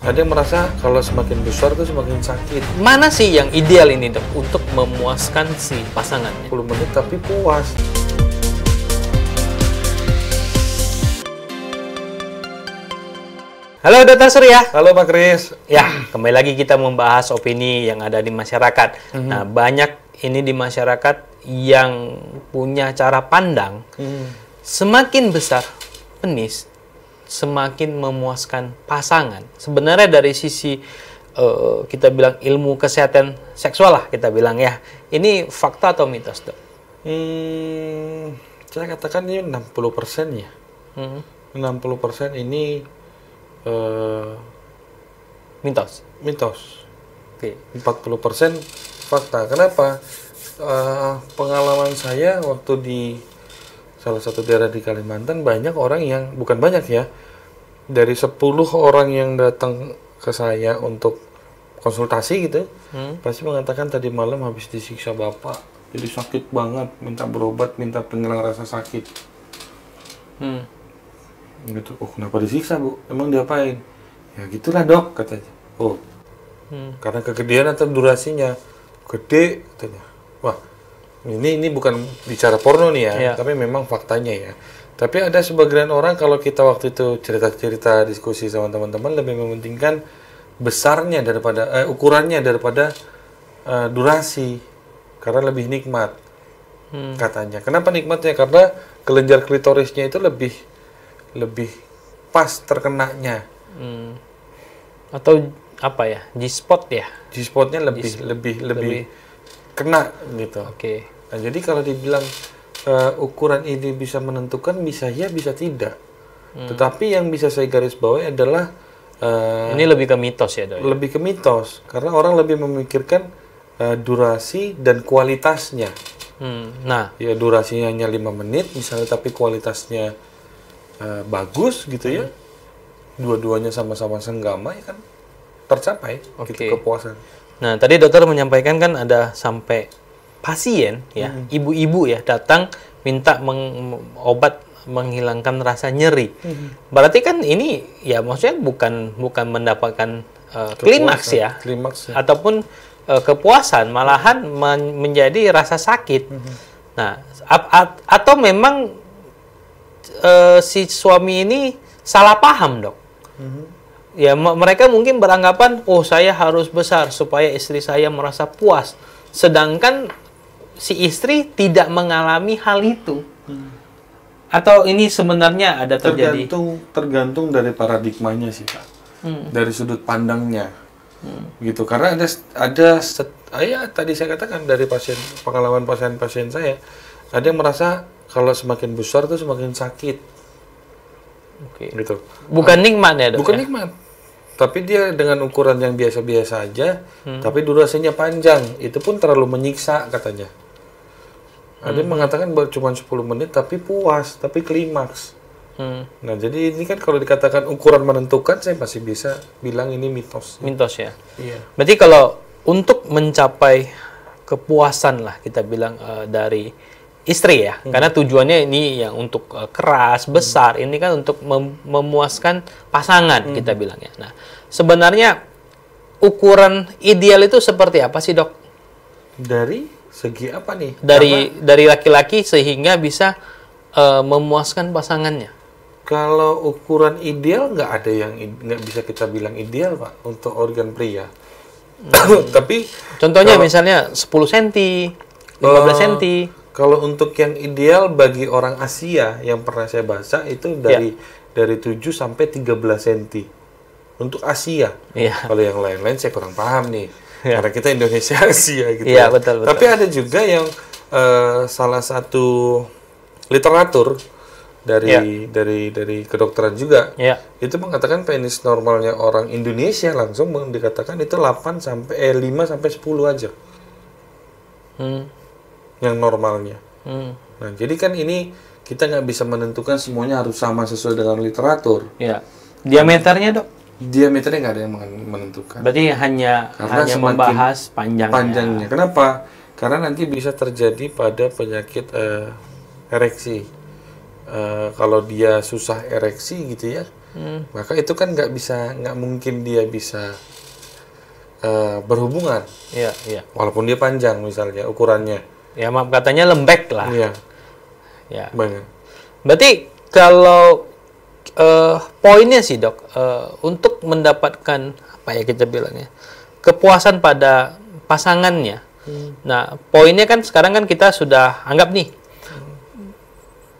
Ada yang merasa kalau semakin besar tuh semakin sakit. Mana sih yang ideal ini dok untuk memuaskan si pasangannya? 10 menit tapi puas. Halo Dr. Surya. Halo Pak Kris. Ya, kembali lagi kita membahas opini yang ada di masyarakat. Nah, banyak ini di masyarakat yang punya cara pandang semakin besar penis, semakin memuaskan pasangan. Sebenarnya dari sisi kita bilang ilmu kesehatan seksual lah kita bilang ya. Ini fakta atau mitos, Dok? Saya katakan ini 60% ya. 60% ini Mitos. mitos. Oke. 40% fakta. Kenapa? Pengalaman saya waktu di salah satu daerah di Kalimantan, banyak orang yang, bukan banyak ya, dari 10 orang yang datang ke saya untuk konsultasi gitu, pasti mengatakan tadi malam habis disiksa bapak, jadi sakit banget, minta berobat, minta penghilang rasa sakit. Gitu. Oh, kenapa disiksa bu? Emang diapain? Ya gitulah dok, katanya. Oh, karena kegedean atau durasinya gede, katanya. Wah, ini bukan bicara porno nih ya, tapi memang faktanya ya. Tapi ada sebagian orang kalau kita waktu itu cerita-cerita diskusi sama teman-teman lebih mementingkan besarnya daripada ukurannya daripada durasi, karena lebih nikmat katanya. Kenapa nikmatnya? Karena kelenjar klitorisnya itu lebih pas terkenanya. Atau apa ya? G-spot ya? G-spotnya lebih kena gitu. Oke. Nah, jadi kalau dibilang ukuran ini bisa menentukan, bisa ya, bisa tidak. Tetapi yang bisa saya garis bawahi adalah ini lebih ke mitos ya, Dok? lebih ke mitos, karena orang lebih memikirkan durasi dan kualitasnya. Nah, Ya durasinya hanya 5 menit misalnya, tapi kualitasnya bagus gitu ya. Dua-duanya sama-sama senggama ya kan tercapai gitu kepuasan. Nah, tadi dokter menyampaikan kan ada sampai pasien ya, ibu-ibu ya datang minta obat menghilangkan rasa nyeri. Berarti kan ini ya maksudnya bukan mendapatkan klimaks ya, ataupun kepuasan, malahan menjadi rasa sakit. Nah, atau memang si suami ini salah paham, Dok. Ya, mereka mungkin beranggapan, oh saya harus besar supaya istri saya merasa puas. Sedangkan si istri tidak mengalami hal itu. Atau ini sebenarnya ada terjadi? Tergantung dari paradigmanya sih, Pak. Dari sudut pandangnya. Gitu. Karena ya tadi saya katakan dari pengalaman pasien-pasien saya, ada yang merasa kalau semakin besar tuh semakin sakit. Gitu. Bukan nikmat ya, Dok? Bukan nikmat. Tapi dia dengan ukuran yang biasa-biasa aja, tapi durasinya panjang. Itu pun terlalu menyiksa katanya. Ada yang mengatakan cuma 10 menit tapi puas, tapi klimaks. Nah, jadi ini kan kalau dikatakan ukuran menentukan, saya masih bisa bilang ini mitos. Mitos ya? Iya. Berarti kalau untuk mencapai kepuasan lah, kita bilang dari istri ya, karena tujuannya ini yang untuk keras, besar, ini kan untuk memuaskan pasangan kita bilangnya. Nah, sebenarnya ukuran ideal itu seperti apa sih, Dok? Dari segi apa nih? Dari laki-laki sehingga bisa memuaskan pasangannya. Kalau ukuran ideal nggak ada yang nggak bisa kita bilang ideal, Pak, untuk organ pria. Tapi contohnya misalnya 10 cm, 15 cm. Kalau untuk yang ideal bagi orang Asia yang pernah saya baca itu dari 7 sampai 13 cm. Untuk Asia. Kalau yang lain-lain saya kurang paham nih. Karena kita Indonesia Asia gitu. Iya, betul. Tapi ada juga yang salah satu literatur dari kedokteran juga. Itu mengatakan penis normalnya orang Indonesia langsung dikatakan itu 5 sampai 10 aja. Yang normalnya. Nah, jadi kan ini kita nggak bisa menentukan semuanya harus sama sesuai dengan literatur. Diameternya, Dok? Diameternya nggak ada yang menentukan. Berarti hanya membahas panjangnya. Kenapa? Karena nanti bisa terjadi pada penyakit ereksi. Kalau dia susah ereksi gitu ya, Maka itu kan nggak mungkin dia bisa berhubungan. Iya, iya. Walaupun dia panjang misalnya ukurannya. Ya maaf katanya lembek lah. Iya. Ya. Banyak. Berarti kalau poinnya sih dok, untuk mendapatkan apa ya kita bilangnya kepuasan pada pasangannya. Nah poinnya kan sekarang kan kita sudah anggap nih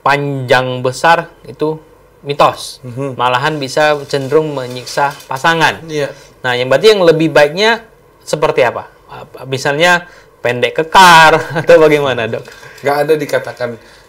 panjang besar itu mitos, malahan bisa cenderung menyiksa pasangan. Iya. Nah, yang berarti yang lebih baiknya seperti apa? Misalnya pendek kekar atau bagaimana, dok? Nggak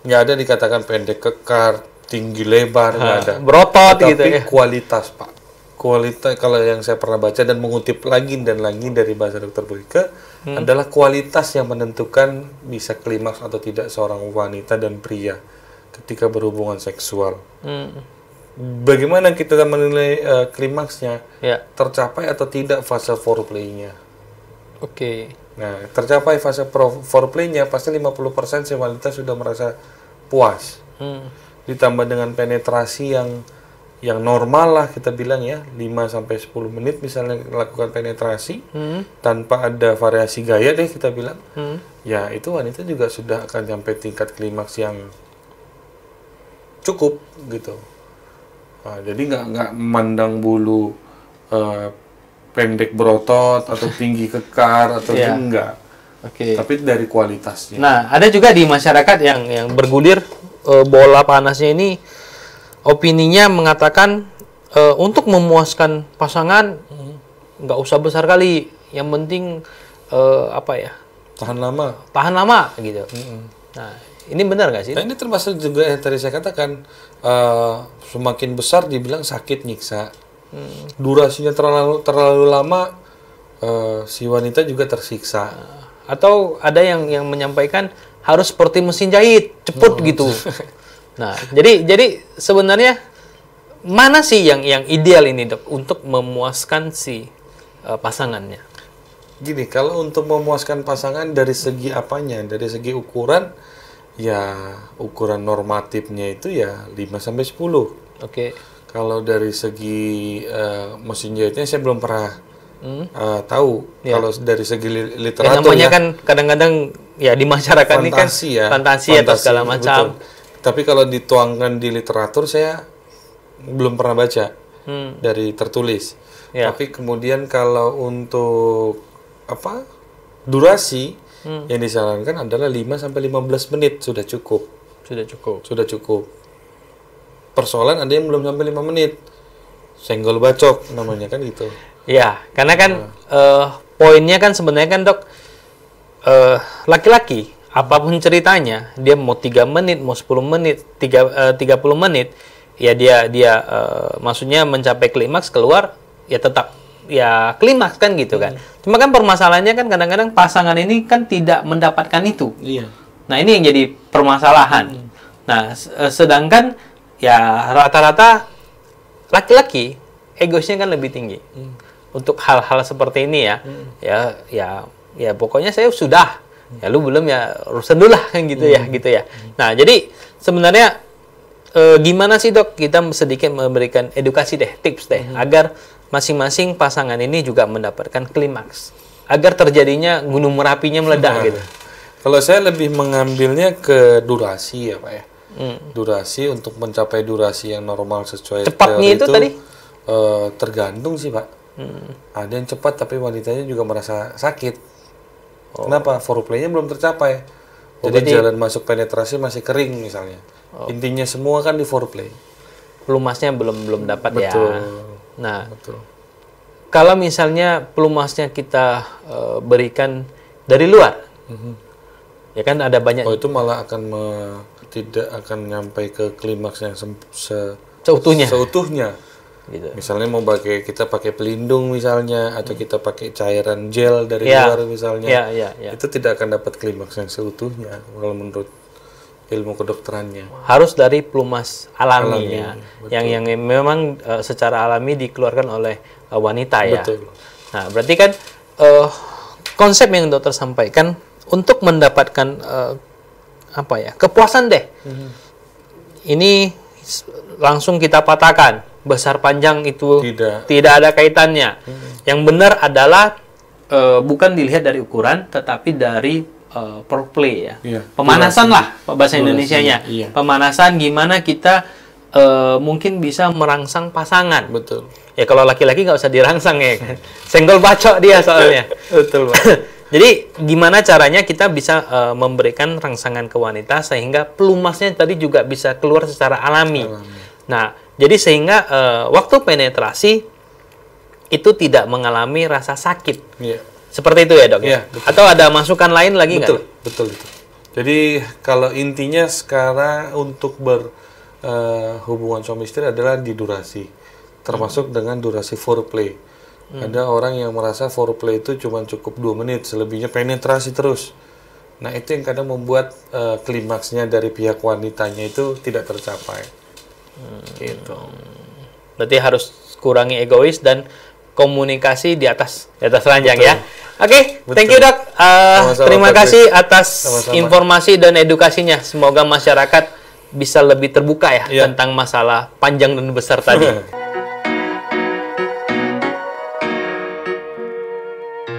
ada dikatakan pendek kekar, tinggi lebar, nggak ada. Berotot Tapi gitu ya. kualitas, Pak. Kualitas kalau yang saya pernah baca dan mengutip lagi dan lagi dari bahasa Dr. Boyke adalah kualitas yang menentukan bisa klimaks atau tidak seorang wanita dan pria ketika berhubungan seksual. Bagaimana kita menilai klimaksnya? Ya. Tercapai atau tidak fase foreplay-nya? Oke. Nah, tercapai fase foreplay-nya pasti 50% si wanita sudah merasa puas. Ditambah dengan penetrasi yang normal lah kita bilang ya, 5 sampai 10 menit misalnya lakukan penetrasi tanpa ada variasi gaya deh kita bilang. Ya, itu wanita juga sudah akan sampai tingkat klimaks yang cukup gitu. Nah, jadi nggak memandang bulu pendek berotot atau tinggi kekar atau enggak. Oke. Tapi dari kualitasnya. Nah, ada juga di masyarakat yang bergulir bola panasnya ini opininya mengatakan untuk memuaskan pasangan nggak usah besar kali, yang penting apa ya? Tahan lama gitu. Nah, ini benar nggak sih? Nah, ini termasuk juga yang tadi saya katakan semakin besar dibilang sakit nyiksa. Durasinya terlalu lama si wanita juga tersiksa. Atau ada yang menyampaikan harus seperti mesin jahit, cepet gitu. Nah, jadi sebenarnya mana sih yang ideal ini dok untuk memuaskan si pasangannya? Gini, kalau untuk memuaskan pasangan dari segi apanya? Dari segi ukuran, ya ukuran normatifnya itu ya 5 sampai 10. Oke. Kalau dari segi mesin jahitnya saya belum pernah tahu. Kalau dari segi literatur namanya kan kadang-kadang ya di masyarakat ini kan fantasi atau segala macam. Betul. Tapi kalau dituangkan di literatur saya belum pernah baca dari tertulis. Ya. Tapi kemudian kalau untuk durasi yang disarankan adalah 5 sampai 15 menit sudah cukup. Sudah cukup. Persoalan ada yang belum sampai 5 menit. Senggol bacok namanya kan gitu. Ya, karena kan poinnya kan sebenarnya kan dok, laki-laki apapun ceritanya, dia mau 3 menit, mau 10 menit, 30 menit, ya dia maksudnya mencapai klimaks keluar, ya tetap ya klimaks kan gitu kan. Cuma kan permasalahannya kan kadang-kadang pasangan ini kan tidak mendapatkan itu. Iya. Nah ini yang jadi permasalahan. Nah sedangkan ya rata-rata laki-laki egoisnya kan lebih tinggi untuk hal-hal seperti ini ya. Ya pokoknya saya sudah. Ya lu belum ya urusan dulu lah kan gitu ya gitu ya. Nah jadi sebenarnya gimana sih dok kita sedikit memberikan edukasi deh, tips deh agar masing-masing pasangan ini juga mendapatkan klimaks agar terjadinya gunung merapinya meledak gitu. Kalau saya lebih mengambilnya ke durasi ya Pak ya. Durasi untuk mencapai durasi yang normal sesuai cepatnya itu tadi tergantung sih Pak. Ada yang cepat tapi wanitanya juga merasa sakit. Kenapa? Foreplay-nya belum tercapai. Jadi jalan masuk penetrasi masih kering misalnya. Intinya semua kan di foreplay. Pelumasnya belum dapat ya. Nah, betul. Kalau misalnya pelumasnya kita berikan dari luar, ya kan ada banyak. Itu malah akan tidak akan nyampe ke klimaks yang seutuhnya. Gitu. Misalnya kita pakai pelindung misalnya, atau kita pakai cairan gel dari luar misalnya, itu tidak akan dapat klimaks yang seutuhnya kalau menurut ilmu kedokterannya. Harus dari pelumas alami ya, yang memang secara alami dikeluarkan oleh wanita ya. Betul. Nah berarti kan konsep yang dokter sampaikan untuk mendapatkan kepuasan deh. Ini langsung kita patahkan besar panjang itu tidak ada kaitannya. Yang benar adalah bukan dilihat dari ukuran, tetapi dari foreplay ya. Pemanasan lah bahasa Indonesianya. Pemanasan gimana kita mungkin bisa merangsang pasangan. Betul. Ya kalau laki-laki nggak usah dirangsang ya kan. Senggol bacok dia soalnya. Betul, Pak. Jadi gimana caranya kita bisa memberikan rangsangan ke wanita sehingga pelumasnya tadi juga bisa keluar secara alami. Nah, jadi sehingga waktu penetrasi itu tidak mengalami rasa sakit. Seperti itu ya, Dok? Atau ada masukan lain lagi nggak? Betul. Jadi kalau intinya sekarang untuk hubungan suami istri adalah di durasi, termasuk dengan durasi foreplay. Ada orang yang merasa foreplay itu cuma cukup 2 menit, selebihnya penetrasi terus. Nah itu yang kadang membuat klimaksnya dari pihak wanitanya itu tidak tercapai. Gitu. Berarti harus kurangi egois dan komunikasi di atas ranjang. Betul. Ya. Oke, thank you, Dok. Terima kasih atas informasi dan edukasinya. Semoga masyarakat bisa lebih terbuka ya tentang masalah panjang dan besar tadi.